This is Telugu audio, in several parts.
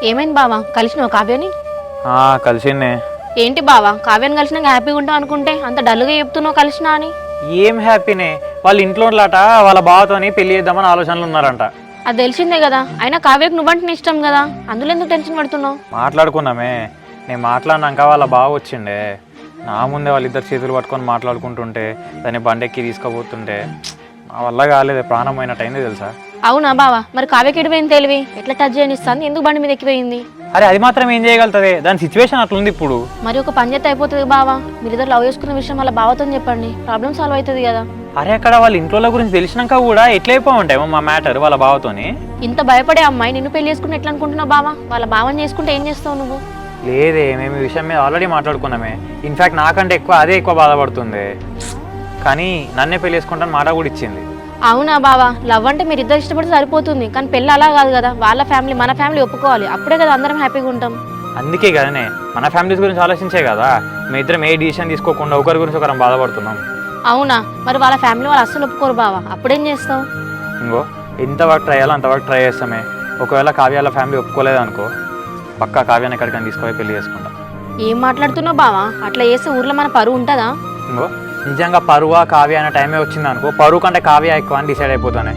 ఏమైంది బావా, కలిసినావు కావ్యని? కలిసిందే. ఏంటి బావా, కావ్యని కలిసినాక హ్యాపీగా ఉంటావు అనుకుంటే అంత డల్గా చెప్తున్నావు కలిసినా అని? ఏం హ్యాపీనే, వాళ్ళ ఇంట్లో వాళ్ళ బావతోని పెళ్లి చేద్దామని ఆలోచనలు ఉన్నారంట. అది తెలిసిందే కదా, అయినా కావ్యకు నువ్వంటే ఇష్టం కదా, అందులో ఎందుకు టెన్షన్ పడుతున్నావు? మాట్లాడుకున్నామే, నేను మాట్లాడినాక వాళ్ళ బావ వచ్చిండే. నా ముందే వాళ్ళిద్దరు చేతులు పట్టుకొని మాట్లాడుకుంటుంటే దాన్ని బండెక్కి తీసుకుపోతుంటే నా వల్ల కాలేదు, ప్రాణం పోయినట్టయింది తెలుసా. అవునా బావా, మరి కావ్యకి ఎడిపోయింది తెలివి ఎట్లా టచ్ చేయనిస్తుంది, ఎందుకు బండి మీద ఎక్కిపోయింది? అరే అది మాత్రం ఏం చేయగలుగుతుంది, దాని సిచ్యువేషన్ అట్లుంది ఇప్పుడు. మరి ఒక పని చేస్తే అయిపోతుంది బావా, మీరిద్దరు లవ్ చేసుకున్న విషయం వాళ్ళ బావతో చెప్పండి, ప్రాబ్లం సాల్వ్ అవుతుంది కదా. అరే అక్కడ వాళ్ళ ఇంట్లో గురించి తెలిసినాక కూడా ఎట్లయిపో ఉంటాయేమో మా మ్యాటర్ వాళ్ళ బావతోని. ఇంత భయపడే అమ్మాయి నిన్ను పెళ్లి చేసుకుని ఎట్లా అనుకుంటున్నావు బావా? వాళ్ళ బావని చేసుకుంటే ఏం చేస్తావు నువ్వు? లేదే, మేము ఈ విషయం మీద ఆల్రెడీ మాట్లాడుకున్నామే. ఇన్ఫ్యాక్ట్ నాకంటే అదే ఎక్కువ బాధపడుతుంది, కానీ నన్నే పెళ్లి చేసుకుంటాను మాట కూడా ఇచ్చింది. అవునా బావా, లవ్ అంటే మీరు ఇద్దరు ఇష్టపడితే సరిపోతుంది, కానీ పెళ్ళి అలా కాదు కదా, వాళ్ళ ఫ్యామిలీ మన ఫ్యామిలీ ఒప్పుకోవాలి, అప్పుడే కదా అందరం హ్యాపీగా ఉంటాం. అందుకే కదనే మన ఫ్యామిలీస్ గురించి ఆలోచించే కదా మీ ఇద్దరం ఏ డిసిషన్ తీసుకోకుండా ఒకరి గురించి ఒకరం బాధపడుతున్నాం. అవునా, మరి వాళ్ళ ఫ్యామిలీ వాళ్ళు అస్సలు ఒప్పుకోరు బావా, అప్పుడేం చేస్తావు? ఇంకో ఎంతవరకు ట్రై చేయాలో అంతవరకు ట్రై చేస్తామే. ఒకవేళ కావ్యాల ఫ్యామిలీ ఒప్పుకోలేదు అనుకో, పక్కా కావ్యాన్ని ఎక్కడికైనా తీసుకుపోయి పెళ్లి చేసుకుంటాం. ఏం మాట్లాడుతున్నావు బావా, అట్లా చేస్తే ఊర్లో మన పరువు ఉంటుందా? ఇంకో నిజంగా పరువా కావ్య అనే టైమే వచ్చింది అనుకో, పరువు కంటే కావ్య ఎక్కువ అని డిసైడ్ అయిపోతానే.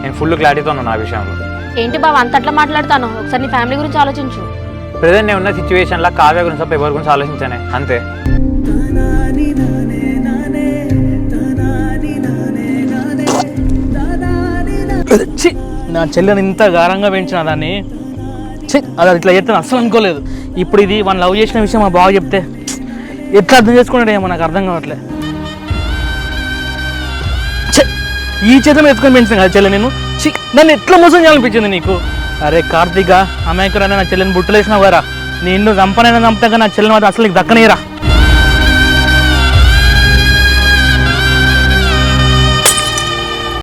నేను ఫుల్ క్లారిటీతో ఉన్నాను ఆ విషయంలో. ఏంటి బావా అంత అట్లా మాట్లాడతాను, ఒకసారి నీ ఫ్యామిలీ గురించి ఆలోచించు. ప్రజెంట్ నేను ఉన్న సిచ్యువేషన్లో కావ్య గురించి తప్ప ఎవరి గురించి ఆలోచించానే, అంతే. నా చెల్లెని ఇంత గారంగా పెంచిన దాన్ని అది ఇట్లా చెప్తాను అస్సలు అనుకోలేదు. ఇప్పుడు ఇది వాళ్ళు లవ్ చేసిన విషయం మా బాగా చెప్తే ఎట్లా అర్థం చేసుకున్నాడేమో నాకు అర్థం కావట్లే. ఈ చేతం ఎత్తుకొని పెంచిన కదా చెల్లె, నేను నన్ను ఎట్లా మోసం చేయాలనిపించింది నీకు? అరే కార్తీక, అమాయకురానే నా చెల్లెని బుట్టలేసినావు గారా, నేను చంపనైనా చంపుతాగా నా చెల్లెని మాత్రం అసలు నీకు దక్కనేరా.